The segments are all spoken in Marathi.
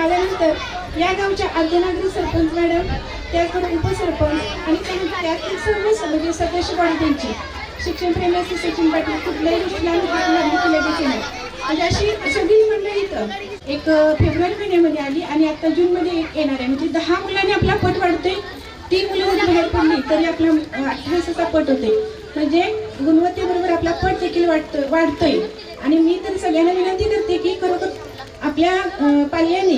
आल्यानंतर या गावच्या आद्यनागरिक सरपंच मॅडम, त्याचबरोबर उपसरपंच आणि त्यातील सर्व म्हणजे सदस्य त्यांची शिक्षण प्रेमी असते सचिन पाटील, कुठल्याही गोष्टीला आम्ही हात लागली की लगेच येणार. म्हणजे अशी सगळी मंडळी इथं एक फेब्रुवारी महिन्यामध्ये आली आणि आता जूनमध्ये एक येणार आहे. म्हणजे 10 मुलांनी आपला पट वाढतोय. 3 मुलं जरी बाहेर पडली तरी आपला 28चा पट होते. म्हणजे गुणवत्तेबरोबर आपला पट देखील वाढतोय. आणि मी तर सगळ्यांना विनंती करते की खरोखर आपल्या पाल्याने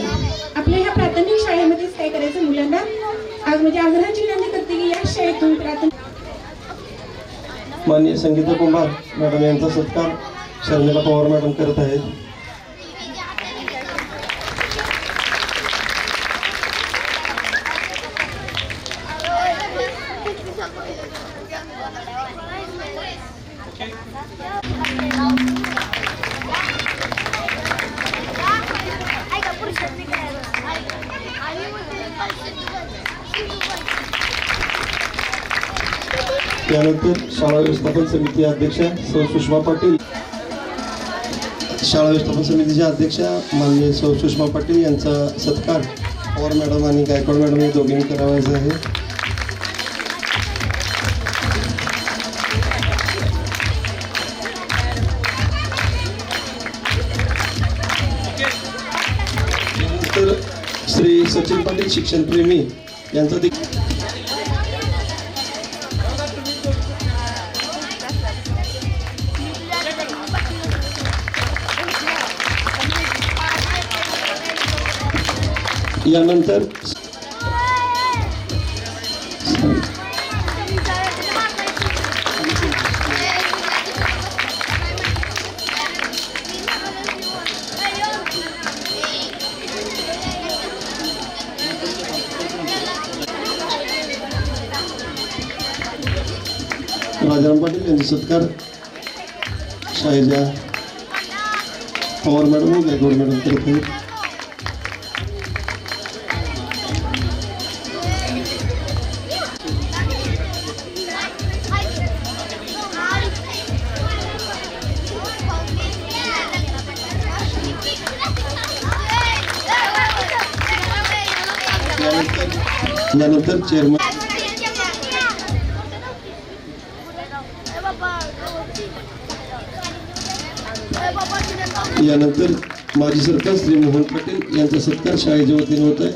आपल्या ह्या प्राथमिक शाळेमध्येच काय करायचं मुलांना म्हणजे आग्रहाची विनंती करते की या शाळेतून प्राथमिक. माननीय संगीता कुंभार मॅडम यांचा सत्कार शर्मिला पवार मॅडम करत आहेत. त्यानंतर शाळा व्यवस्थापन समिती अध्यक्षा सौ सुषमा पाटील, शाळा व्यवस्थापन समितीच्या अध्यक्षा माननीय सौ सुषमा पाटील यांचा सत्कार पवार मॅडम आणि गायकवाड मॅडम या दोघींनी करावायचा आहे. त्यानंतर श्री सचिन पाटील शिक्षण प्रेमी यांचा देखील यानंतर राजाराम पाटील यांचा सत्कार शाळेच्या पवार मॅडम व गायकवाड मॅडम करत आहेत. यानंतर चेअरमन यानंतर माजी सरपंच श्री मोहन पाटील यांचा सत्कार शाळेच्या वतीने होत आहे.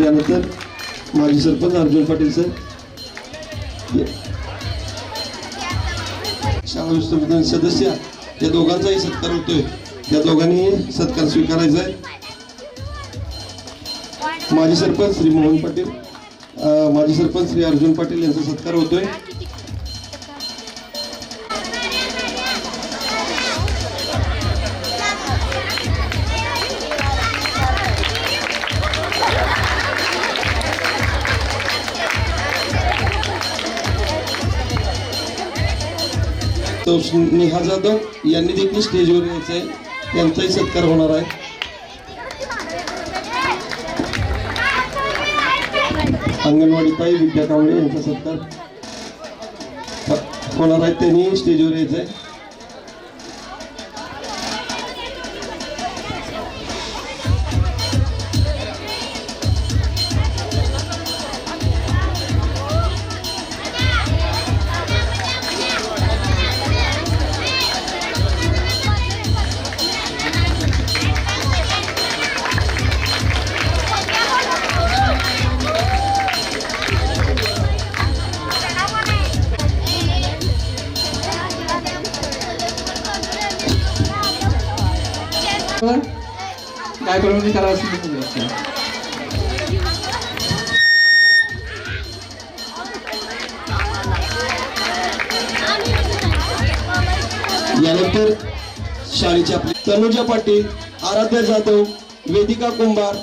यानंतर माजी सरपंच अर्जुन पाटील सर, शाळा व्यवस्थापन सदस्य या दोघांचाही सत्कार होतोय. या दोघांनी सत्कार स्वीकारायचा आहे. माजी सरपंच श्री मोहन पाटील, माजी सरपंच श्री अर्जुन पाटील यांचा सत्कार होतोय. नेहा जाधव यांनी देखील स्टेजवर यायचं आहे, त्यांचाही सत्कार होणार आहे. अंगणवाडी ताई विद्या कांबळे यांचा सत्कार होणार आहे, त्यांनी स्टेजवर यायचं आहे. काय करून करावं यानंतर शाळेचे आपले तनुजा पाटील, आराध्या जाधव, वेदिका कुंभार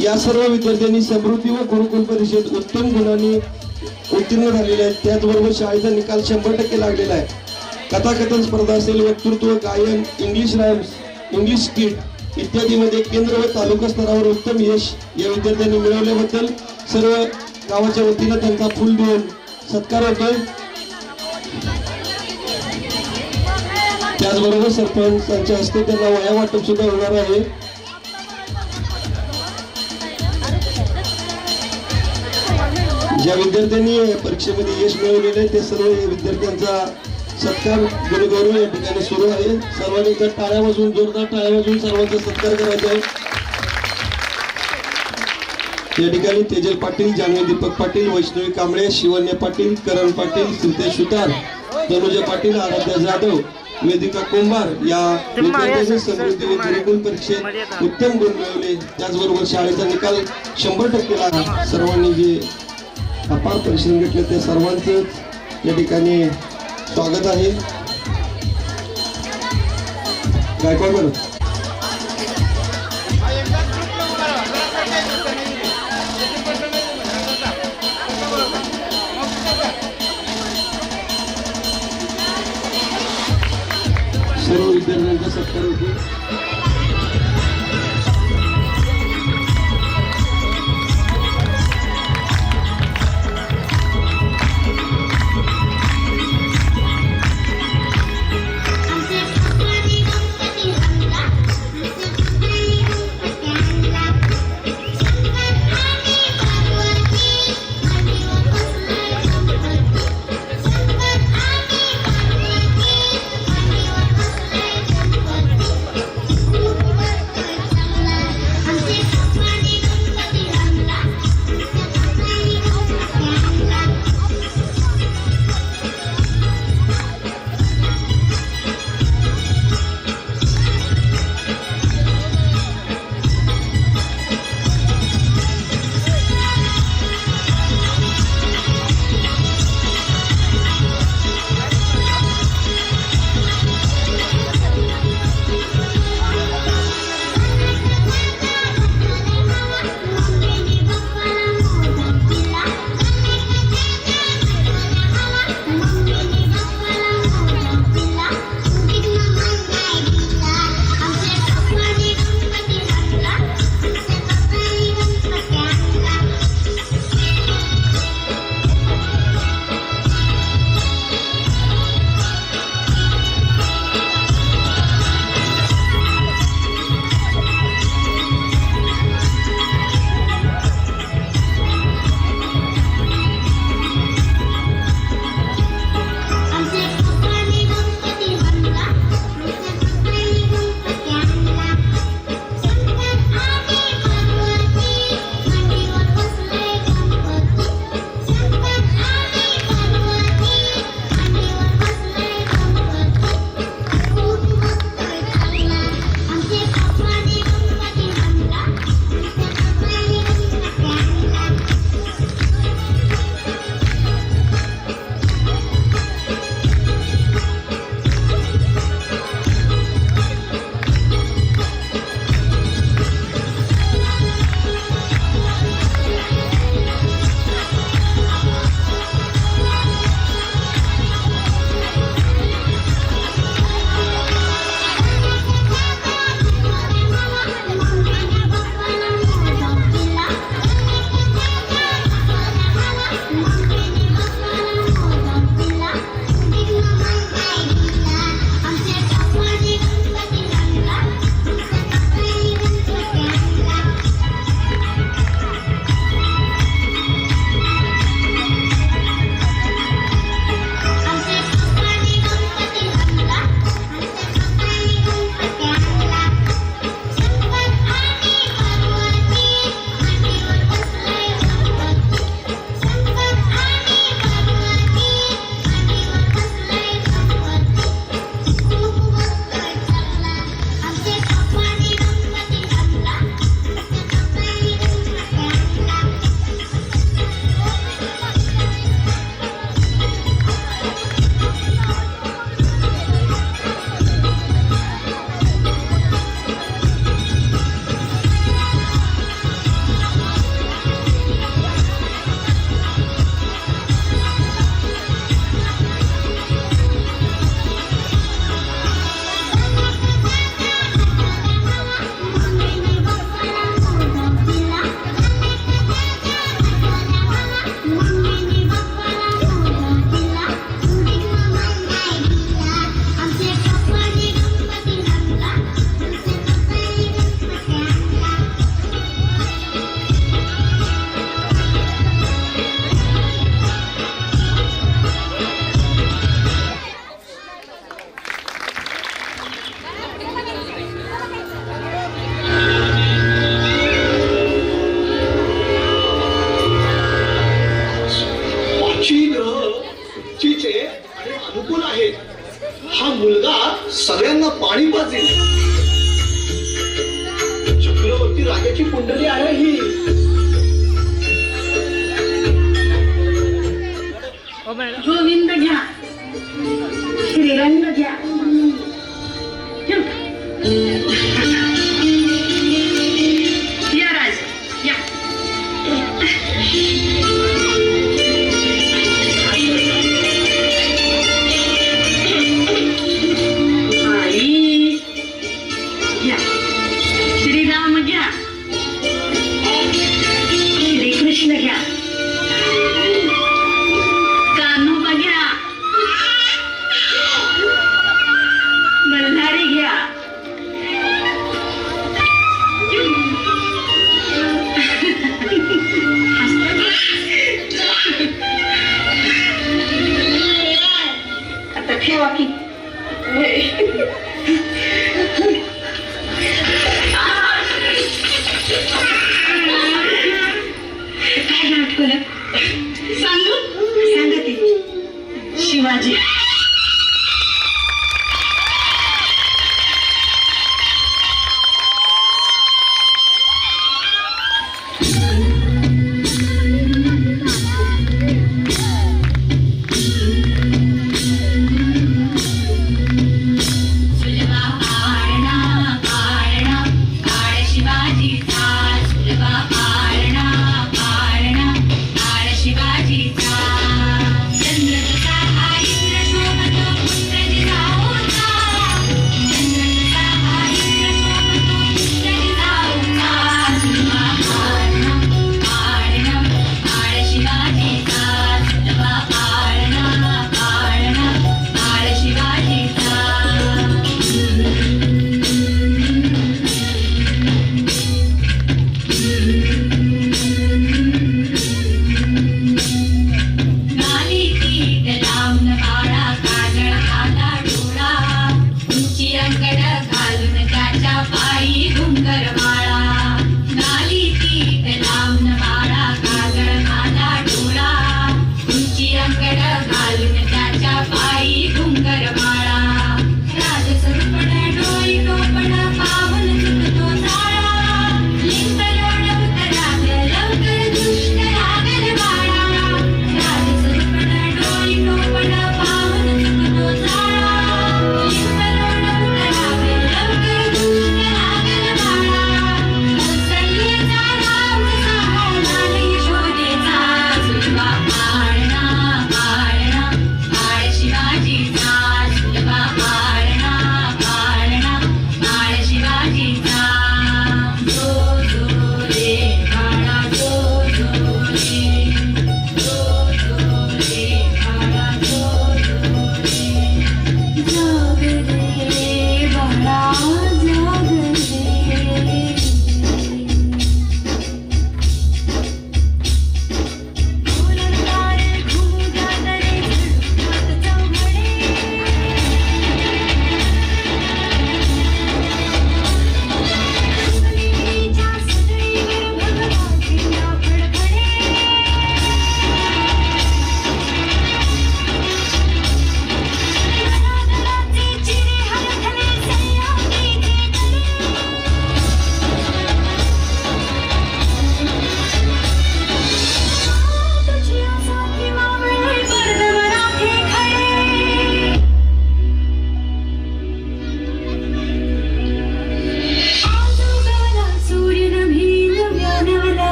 या सर्व विद्यार्थ्यांनी समृद्धी व गुरुकुल परिषद उत्तम गुणांनी उत्तीर्ण झालेले आहेत. त्याचबरोबर शाळेचा निकाल 100% लागलेला आहे. कथाकथन स्पर्धा असेल, वक्तृत्व, गायन, इंग्लिश रायम्स, इंग्लिश स्किट इत्यादीमध्ये केंद्र व तालुका स्तरावर उत्तम यश या विद्यार्थ्यांनी मिळवल्याबद्दल सर्व गावाच्या वतीनं त्यांचा फुल देऊन सत्कार होतोय. त्याचबरोबर सरपंचांच्या हस्ते त्यांना वह्या वाटप सुद्धा होणार आहे. ज्या विद्यार्थ्यांनी परीक्षेमध्ये यश मिळवलेले आहे ते सर्व विद्यार्थ्यांचा सत्कार गुणगौरव या ठिकाणी सुरू आहे. सर्वांनी एकदा टाळ्या वाजवून, जोरदार टाळ्या वाजवून सर्वांचा सत्कार करायचा आहे. या ठिकाणी तेजल पाटील, जान्हवी दीपक पाटील, वैष्णवी कांबळे, शिवन्य पाटील, करण पाटील, सिद्धेश सुतार, तनुजा पाटील, आराध्या जाधव, वेदिका कुंभार या विद्यार्थ्यांनी समृद्धी व गुरुकुल परीक्षेत उत्तम गुण मिळवले. त्याचबरोबर शाळेचा निकाल 100% लागला. सर्वांनी जे अपार परिश्रम घेतले त्या सर्वांचं या ठिकाणी स्वागत आहे. गायकवाड मॅडम. सर्व विद्यार्थ्यांचा सत्कार होतो. सक्तीचे आणि अनुकूल आहेत. हा मुलगा सगळ्यांना पाणी पाजेल. चक्रवर्ती राजाची कुंडली आहे ही. गोविंद घ्या, श्रीरंग घ्या. या राज या. आई घ्या, श्रीराम घ्या, श्रीकृष्ण घ्या, कान्होबा घ्या, मल्हारी घ्या. आता ठेवा की. काय नाटकलं सांगू सांगा ते. शिवाजी शिवाजी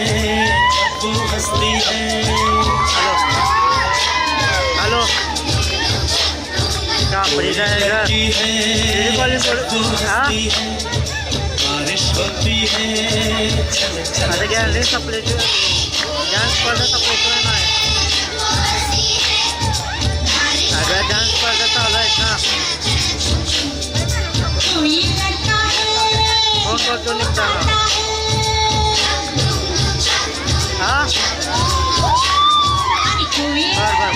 जब वो हंसती है। हेलो क्या परिचय है इधर? वीडियो कॉलिंग करो। हाँ बारिश होती है आता गॅलरी सप्लेट डान्स स्पर्धा सप्लेट नाही सगळ्या डान्स स्पर्धा चालू आहेत ना कोण करतो निघताना हा बर बर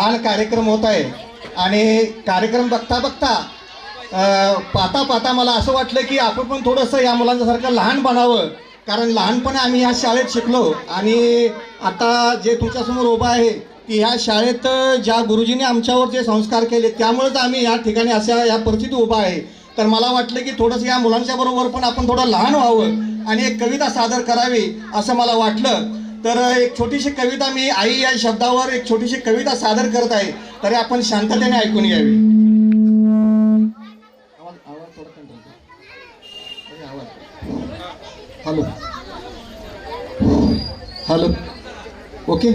छान कार्यक्रम होत आहे आणि कार्यक्रम बघता बघता पाहता पाहता मला असं वाटलं की आपण पण थोडंसं या मुलांच्यासारखं लहान बनावं, कारण लहानपणी आम्ही ह्या शाळेत शिकलो आणि आता जे तुमच्यासमोर उभं आहे की ह्या शाळेत ज्या गुरुजींनी आमच्यावर जे संस्कार केले त्यामुळेच आम्ही या ठिकाणी अशा या परिस्थिती उभा आहे. तर मला वाटलं की थोडंसं या मुलांच्या बरोबर पण आपण थोडं लहान व्हावं आणि एक कविता सादर करावी असं मला वाटलं. तर एक छोटीशी कविता मी आई या शब्दावर एक छोटीशी कविता सादर करत आहे, तरी आपण शांततेने ऐकून घ्यावी. Hello hello okay.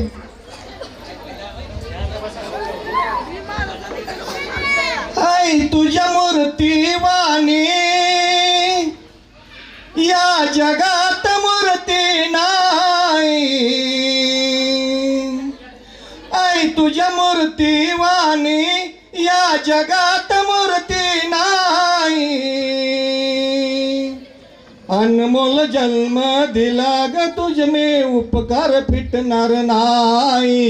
आई तुझ्या मूर्तीवाणी या जगात मूर्ती नाही, आई तुझ्या मूर्तीवाणी या जगात मूर्ती नाही. अनमोल जन्म दिला ग तुझमे उपकार फिटणार नाही.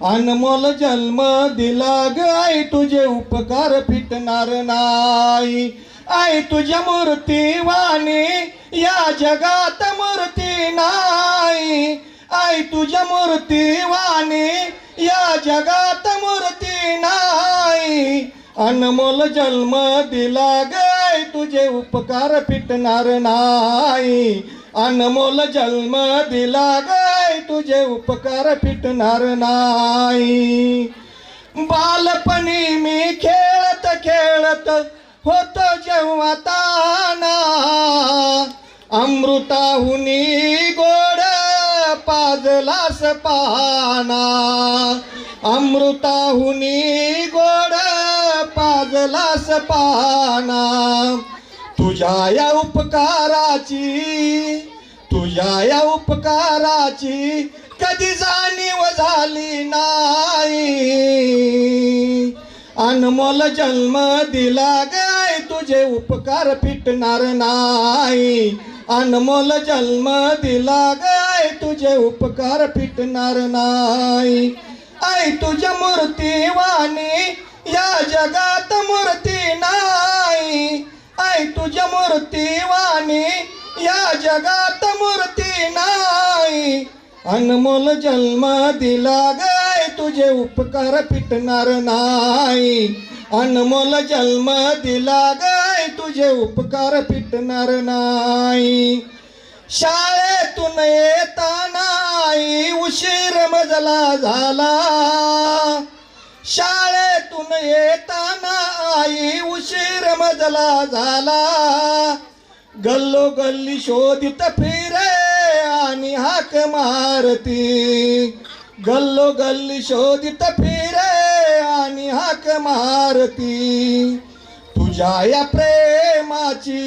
अनमोल जन्म दिला ग आई तुझे उपकार फिटणार नाही. आई तुझ्या मूर्तीवाणी या जगात मूर्ती नाही. आई तुझ्या मूर्तीवाणी या जगात मूर्ती नाही. अनमोल जन्म दिला ग आई तुझे उपकार फिटणार नाही. अनमोल जन्म दिला ग आई तुझे उपकार फिटणार नाही. बालपणी मी खेळत खेळत होतो जेव्हा ताना, अमृताहुनी गोड पाजलास पाना. अमृताहुनी गोड पाजलास पाना. तुझ्या या उपकाराची तुझ्या या उपकाराची कधी जाणीव झाली नाही. अनमोल जन्म दिला गाय तुझे उपकार फिटणार नाही. अनमोल जन्म दिला गाय तुझे उपकार फिटणार नाही. आई तुझ्या मूर्तीवाणी या जगात मूर्ती नाही. आई तुझ्या मूर्तीवाणी या जगात मूर्ती नाही. अनमोल जन्म दिला गाय तुझे उपकार फिटणार नाही. अनमोल जन्म दिला गाय तुझे उपकार फिटणार नाही. शाळेतून येताना आई उशीर मजला झाला. शाळेतून येताना आई उशीर मजला झाला. गल्लो गल्ली शोधित फिरे आणि हाक मारती. गल्लो गल्ली शोधित फिरे आणि हाक मारती. तुझ्या या प्रेमाची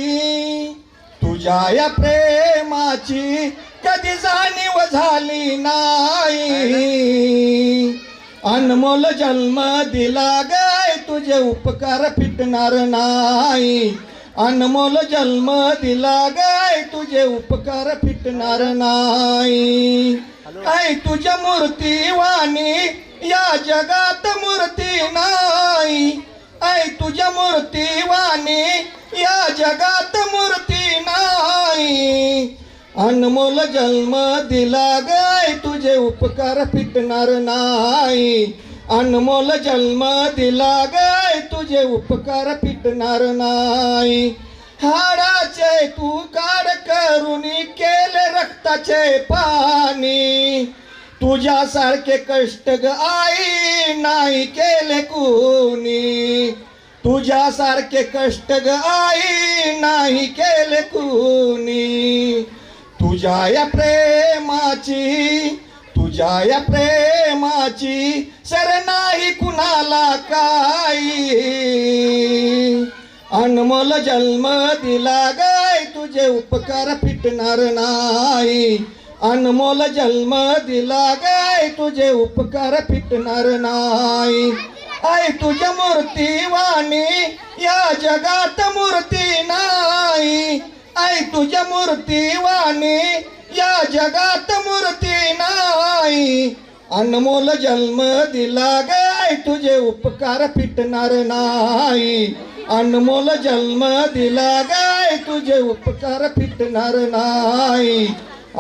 तुझ्या या प्रेमाची कधी जाणीव झाली नाही. अनमोल जन्म दिला गाय तुझे उपकार फिटणार नाही. अनमोल जन्म दिला गाय तुझे उपकार फिटणार नाही. आई तुझ्या मूर्तीवाणी या जगात मूर्ती नाही. आई तुझ्या मूर्तीवाणी या जगात मूर्ती नाही. अनमोल जन्म दिला गाय तुझे उपकार फिटणार नाही. अनमोल जन्म दिला गाय तुझे उपकार फिटणार नाही. हाडाचे तू काढ करून केले रक्ताचे पाणी. तुझ्यासारखे कष्ट ग आई नाही केले कोणी. तुझ्यासारखे कष्ट ग आई नाही केले कोणी. तुझ्या या प्रेमाची तुझ्या या प्रेमाची सर नाही कुणाला काही. अनमोल जन्म दिला गाय तुझे उपकार फिटणार नाही. अनमोल जन्म दिला गाय तुझे उपकार फिटणार नाही. आई तुझ्या मूर्तीवाणी या जगात मूर्ती नाही. आई तुझ्या मूर्तीवाणी या जगात मूर्ती नाही. अनमोल जन्म दिला गाय तुझे उपकार फिटणार नाही. अनमोल जन्म दिला गाय तुझे उपकार फिटणार नाही.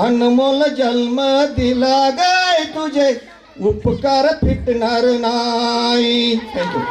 अनमोल जन्म दिला गाय तुझे उपकार फिटणार नाही. थँक्यू.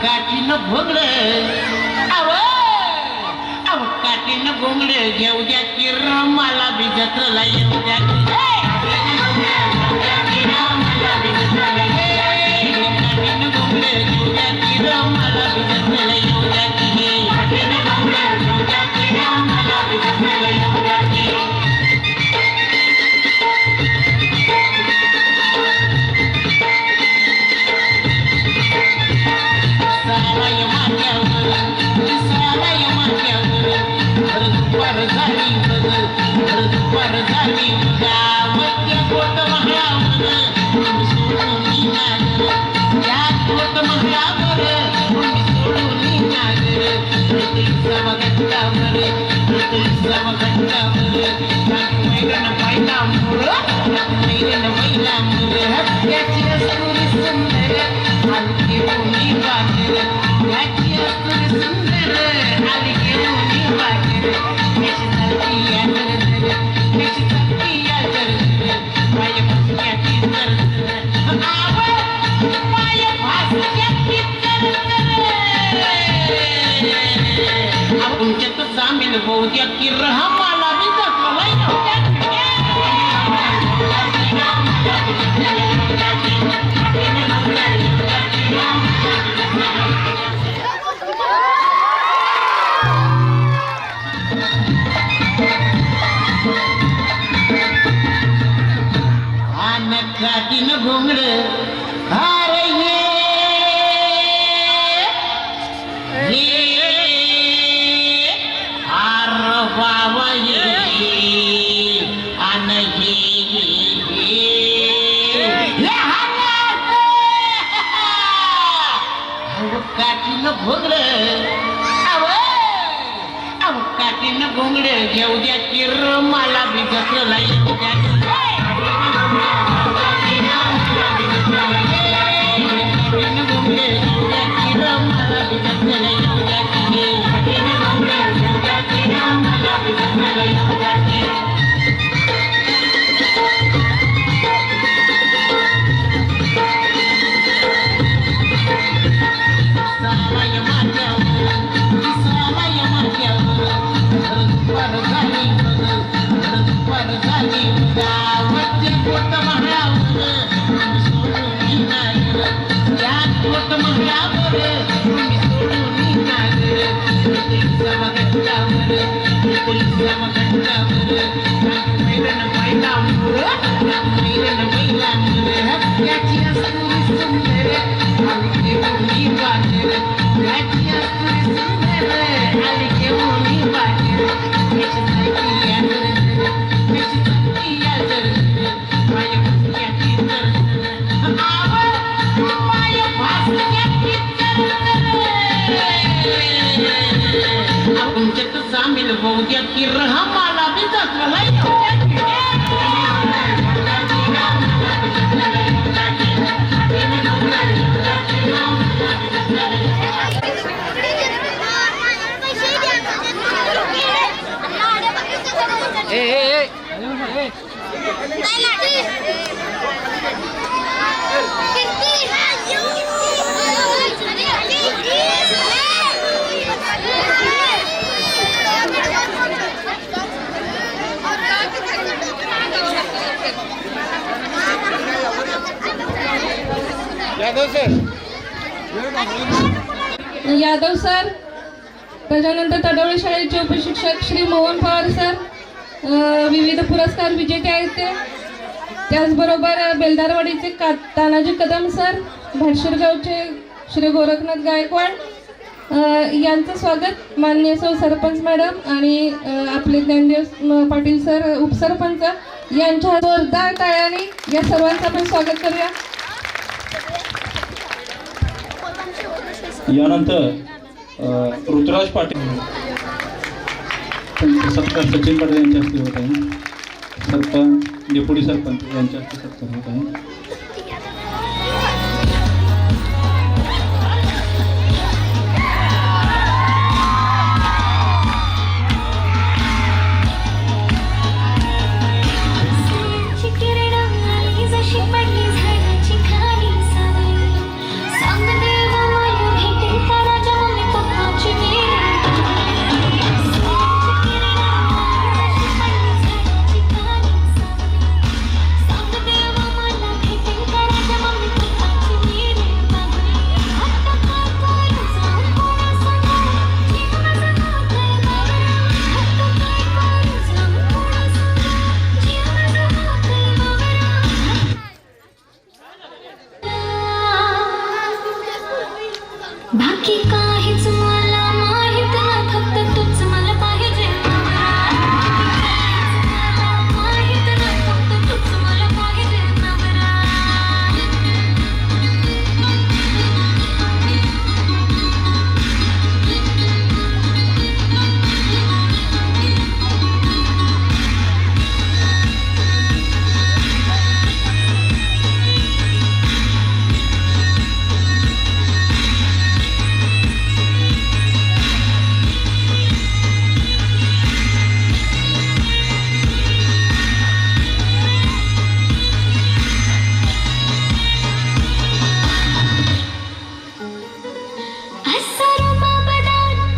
काठीनं भोगड अव काठीनं घोंगड घेऊ द्या की मला बी जत्रेला येऊ द्या की काठीनं घोंगड घेऊ द्या की मला बी जत्रेला येऊ द्या की मला बी जत्रेला येऊ द्या की बहुद्या की रहा मला भी काठीनं घोंगड अरे बाबा काठीनं घोंगड अव काठीनं घोंगड घेऊ द्या की मला बी जत्रेला येऊ द्या सामील होऊ द्या की रहा मला बी जत्रेला येऊ यादव सर, त्याच्यानंतर तडवळे शाळेचे उपशिक्षक श्री मोहन पवार सर, विविध पुरस्कार विजेते आहेत ते. त्याचबरोबर बेलदारवाडीचे तानाजी कदम सर, भाटशिरगावचे श्री गोरखनाथ गायकवाड यांचं स्वागत माननीय सौ सरपंच मॅडम आणि आपले ज्ञानदेव पाटील सर उपसरपंच यांच्या जोरदार टाळ्याने या सर्वांचं आपण स्वागत करूया. यानंतर ऋतुराज पाटील सत्कार सचिन पाटील यांच्या हस्ते होत आहे. सरपंच डेप्युटी सरपंच यांच्या हस्ते सत्कार होत आहे. पडली झाडाची खाली सावली सांग देवा माय भेट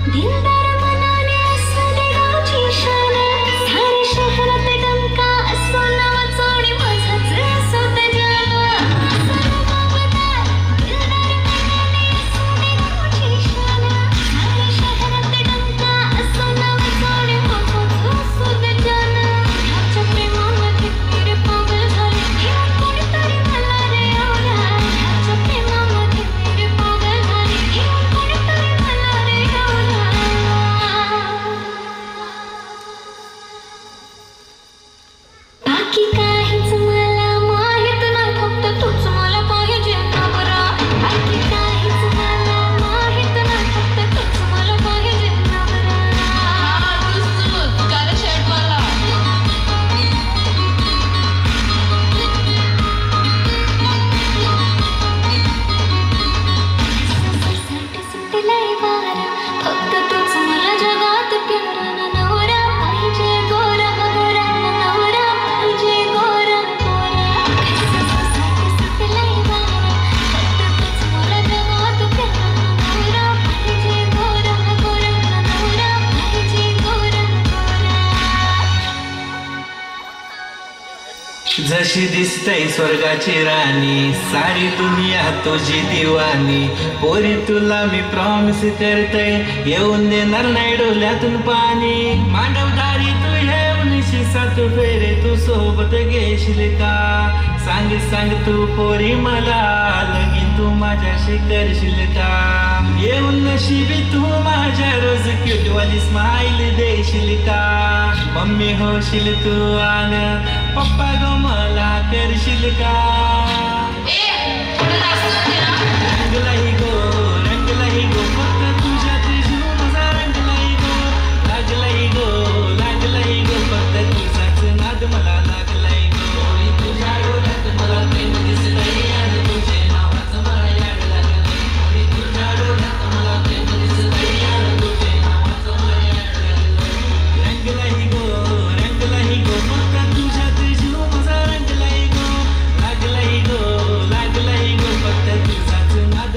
दिलदार मनाने असू दे गावची शान, सारे शहरात डंका असो नावाचा आणि माझाच असो ते जाण. सर्व बाबदार दिलदार मनाने असू दे गावची शान, सारे शहरात डंका असो नावाचा आणि माझाच असो ते जाण. ह्याच्या प्रेमामध्ये मेरे पागल झाले, घेऊन कोणीतरी मला रे एवढा. ह्याच्या प्रेमामध्ये मेरे पागल झाले, घेऊन कोणीतरी मला रे एवढा. बाकी काहीच मला माहित नाही, फक्त तूच मला पाहिजे नवरा. बाकी काहीच मला माहित नाही, फक्त तूच मला पाहिजे नवरा. सुटलंय वारा, फक्त तूच मला जगात प्यारा नवरा पाहिजे गोरा गोरा, नवरा पाहिजे गोरा गोरा. सुटलंय वारा, फक्त तूच मला जगात प्यारा नवरा पाहिजे गोरा गोरा, नवरा पाहिजे गोरा गोरा. जशी दिसतय स्वर्गाची राणी, सारी दुनिया तुझी दिवाणी. पोरी तुला मी प्रॉमिस करतय, येऊन देणार नाही डोल्यातून पाणी. मांडवदारी तू येऊन सात फेरे तू सोबत घेशील का? सांग सांग तू पोरी मला, लगीन तू माझ्याशी करशील का? येऊन नशिबी तू माझ्या रोज क्यूटवाली स्माइल देशील का? मम्मी होशील तू आन पप्पा गो मला करशील का? रंगलाई गो फक्त तुझ्यात जीव माझा रंगलाई गो. लागलाई गो फक्त तुझाच नाद मला लागलाई गो. तुझ्या डोळ्यात मला प्रेम दिसतंय आणि तुझे नावाचं मला याड लागलंय. तुझ्या डोळ्यात मला प्रेम दिसतंय आणि तुझे नावाचं मला याड लागलंय. रंगलाई गो फक्त तुझ्यात जीव माझा रंगलाई गो. लागलाई गो फक्त तुझाच नाद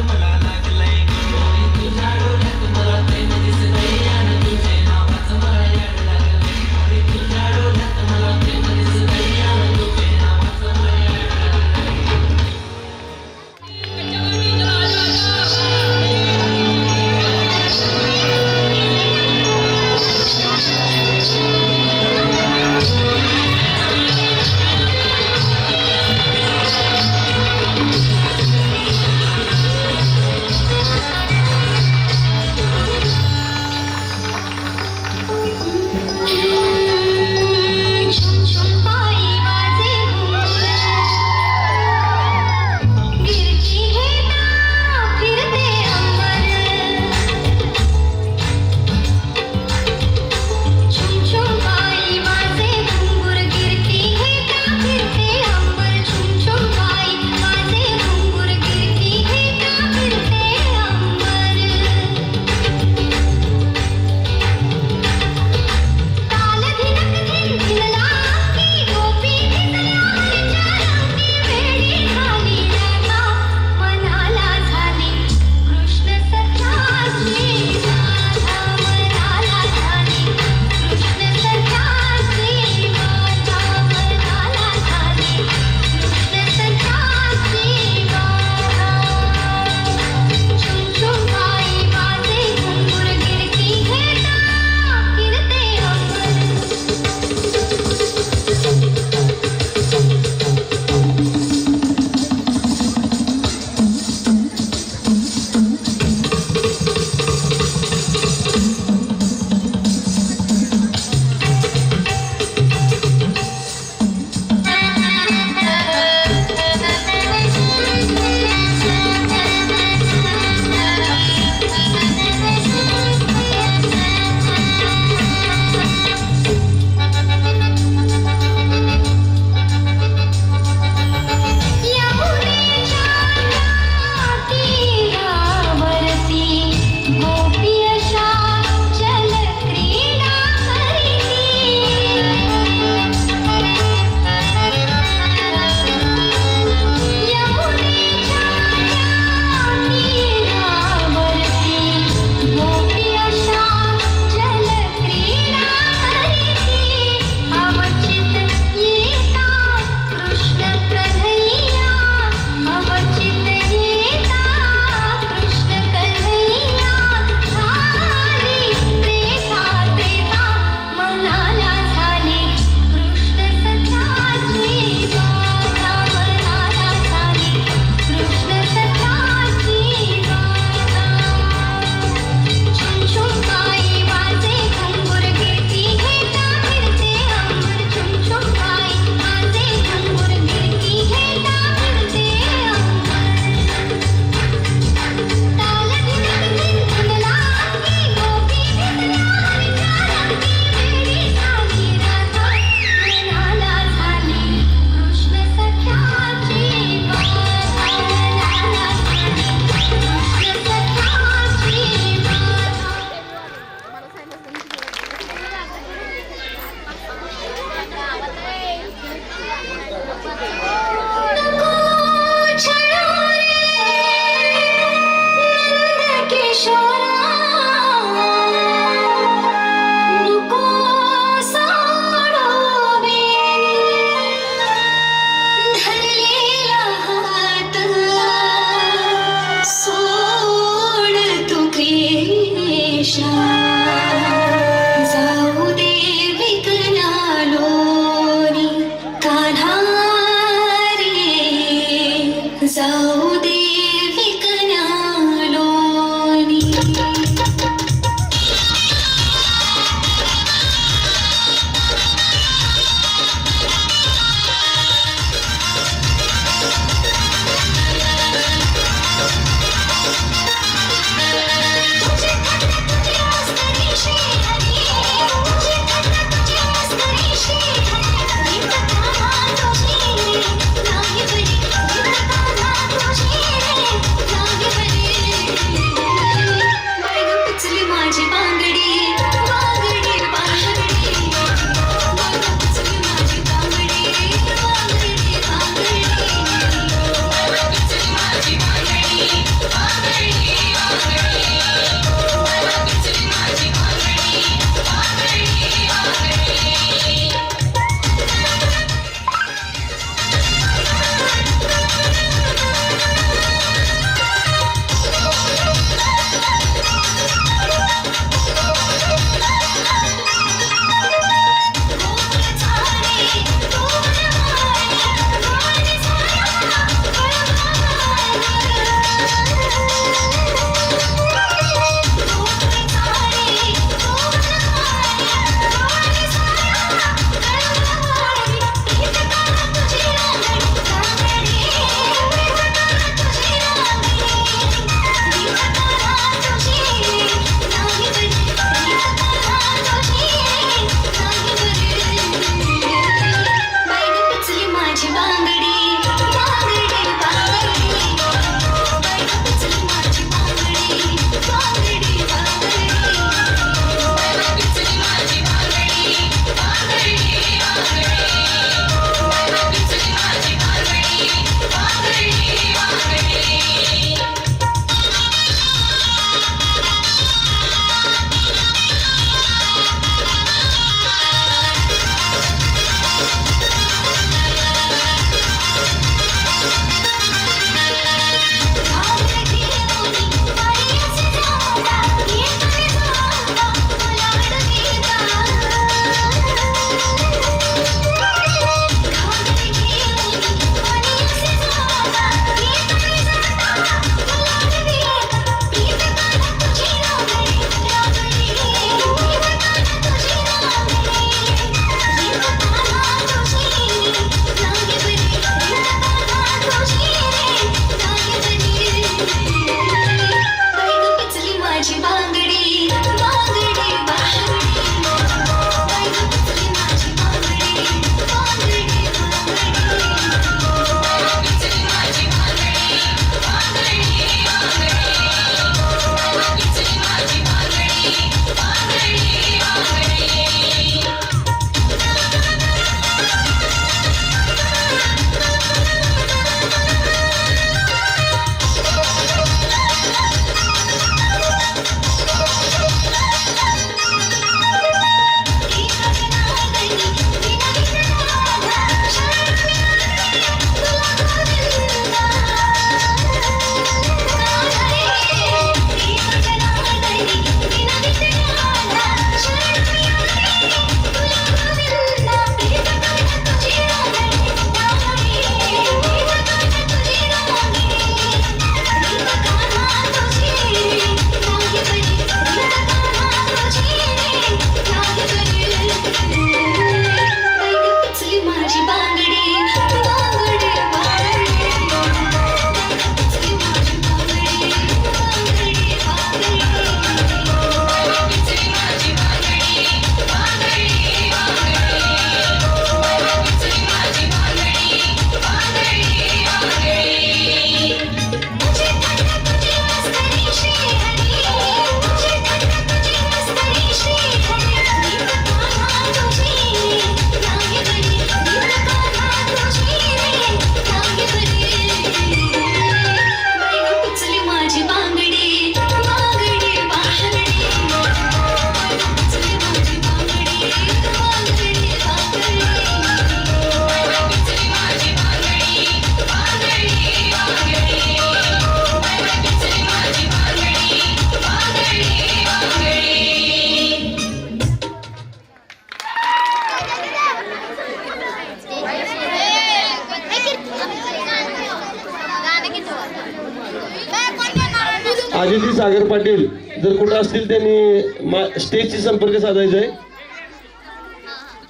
अदिती सागर पाटील जर कुठं असतील त्यांनी स्टेजशी संपर्क साधायचा आहे.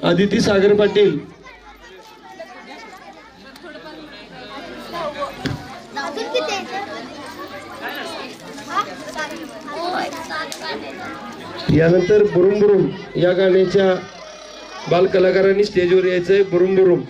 अदिती सागर पाटील. यानंतर बुरुम बुरुम या गाण्याच्या बालकलाकारांनी स्टेजवर यायचंय. बुरुम बुरुम.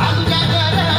आमच्या घर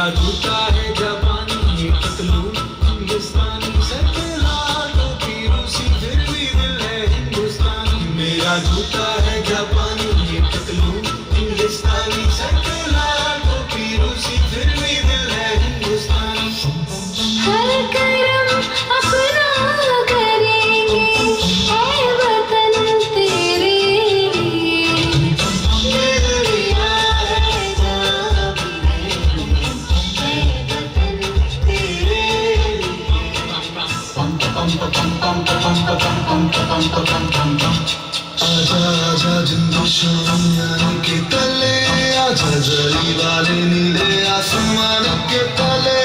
मेरा जूता है जापानी ये पतलून हिंदुस्तानी सर पे लाल टोपी रूसी फिर भी दिल है हिंदुस्तानी मेरा जूता है जापानी ये पतलून हिंदुस्तानी सर पे लाल टोपी रूसी फिर भी दिल है हिंदुस्तानी हर करम अपना करेंगे ऐ वतन तेरे लिए ये दुनिया है जहाँ भी रहेंगे ऐ वतन तेरे आजा आजा जिंदशान के तले आजा जरी वाले नीले आसमान के तले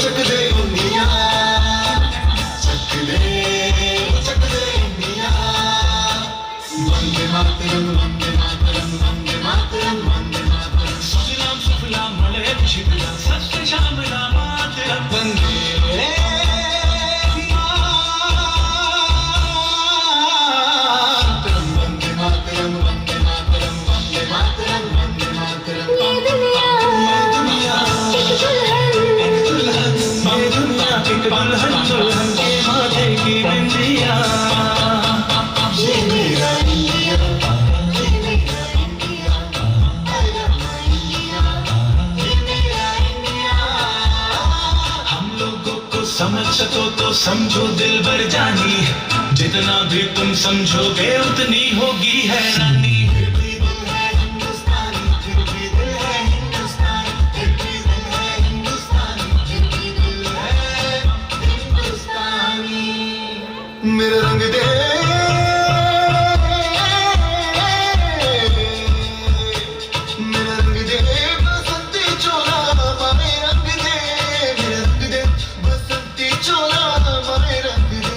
चक दे दुनिया चक दे दुनिया वंदे मातरम वंदे मातरम वंदे मातरम वंदे मातरम सुफलाम सुफलाम मलय शिवला सत्य श्यामला मातरम वंदे मातरम वंदे मातरम वंदे मातरम वंदे मातरम वंदे मातरम ये दुनिया एक दुल्हन ये दुनिया एक दुल्हन दुल्हन के माथे की बिंदिया ये मेरा इंडिया ये मेरा India I love my India ये मेरा इंडिया हम लोगों को समझ सको तो समझो दिल भर जानी जितना भी तुम समझोगे उतनी होगी हैरानी फिर भी दिल है हिंदुस्तानी फिर भी दिल है हिंदुस्तानी फिर भी दिल है हिंदुस्तानी फिर भी दिल है हिंदुस्तानी मेरा रंग दे मेरा रंग दे बसंती चोला मारे रंग दे मेरा रंग दे बसंती चोला मारे रंग दे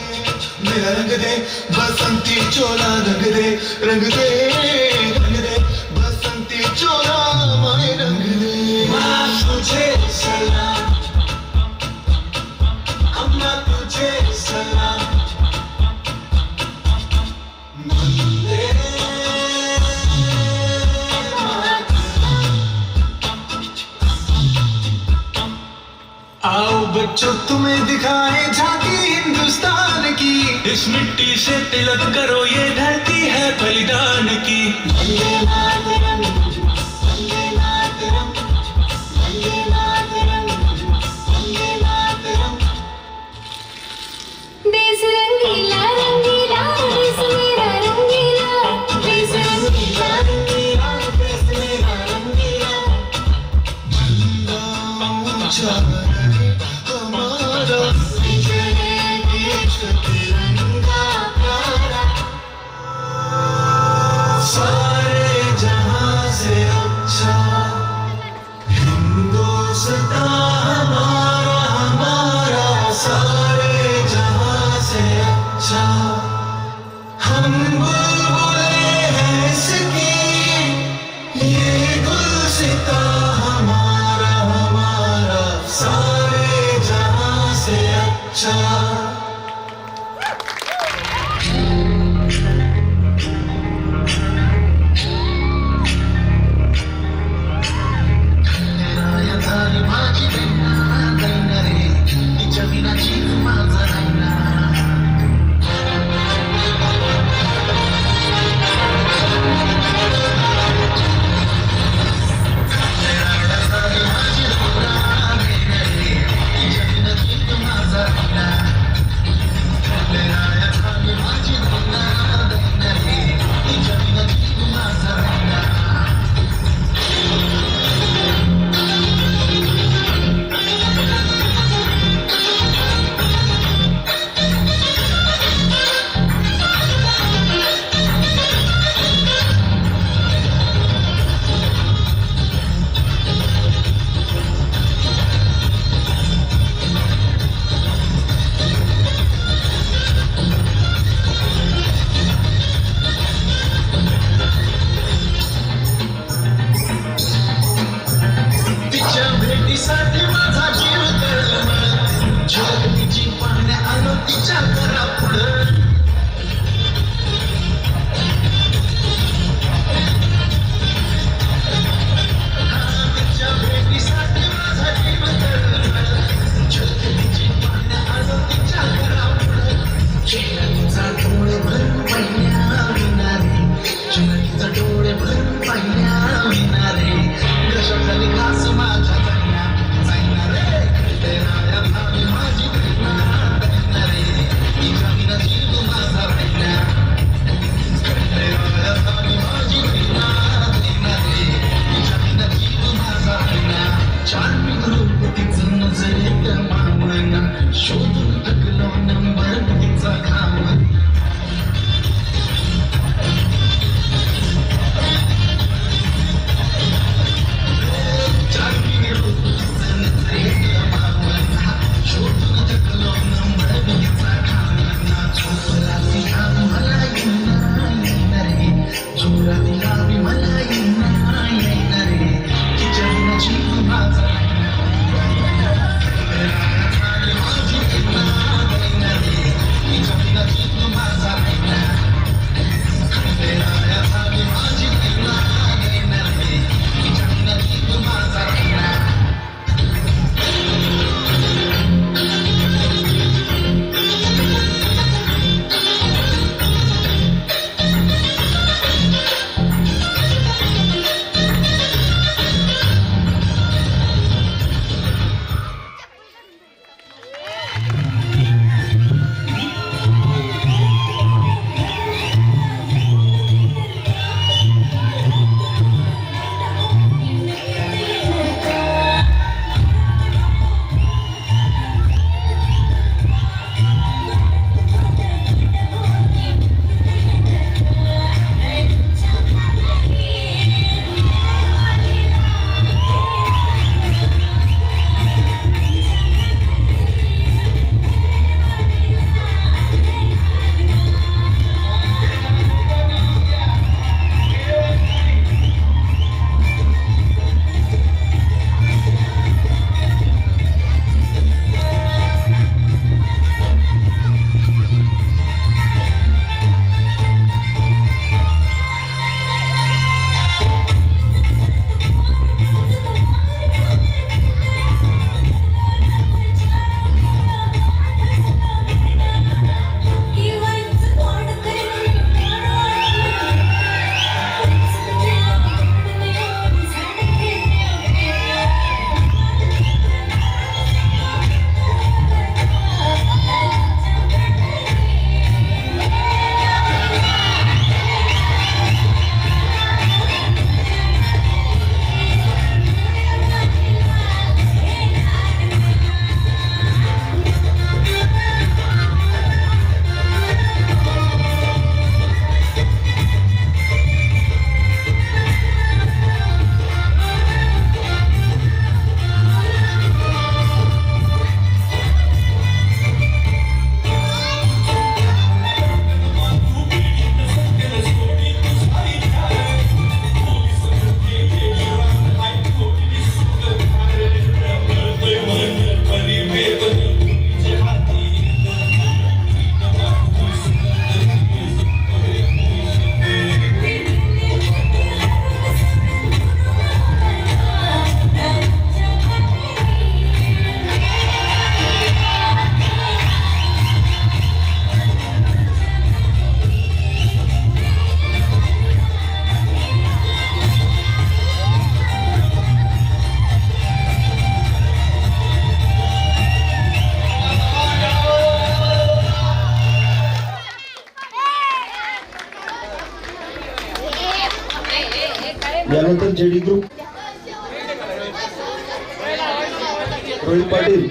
मेरा रंग दे बसंती चोला रंग दे रंग दे रंग दे बसंती चोला मारे रंग दे माँ तुझे सलाम अम्मा तुझे सलाम वंदे आओ बच्चों तुम्हें दिखाए झांकी हिंदुस्तान की इस मिट्टी से तिलक करो ये धरती है बलिदान की वंदे मातरम वंदे मातरम वंदे मातरम वंदे मातरम देश रंगीला रंगीला देश मेरा रंगीला देश रंगीला रंगीला देश मेरा रंगीला ऊंचा रहे हमारा विजय देश तिरंगा प्यारा सारे जहां से अच्छा हिंदुस्तान हमारा हमारा सारे जहां से अच्छा हम बुलबुले हैं इसकी ये गुलसिता हमारा हमारा सारे जहां से अच्छा यानंतर जेडी ग्रुप रोहित पाटील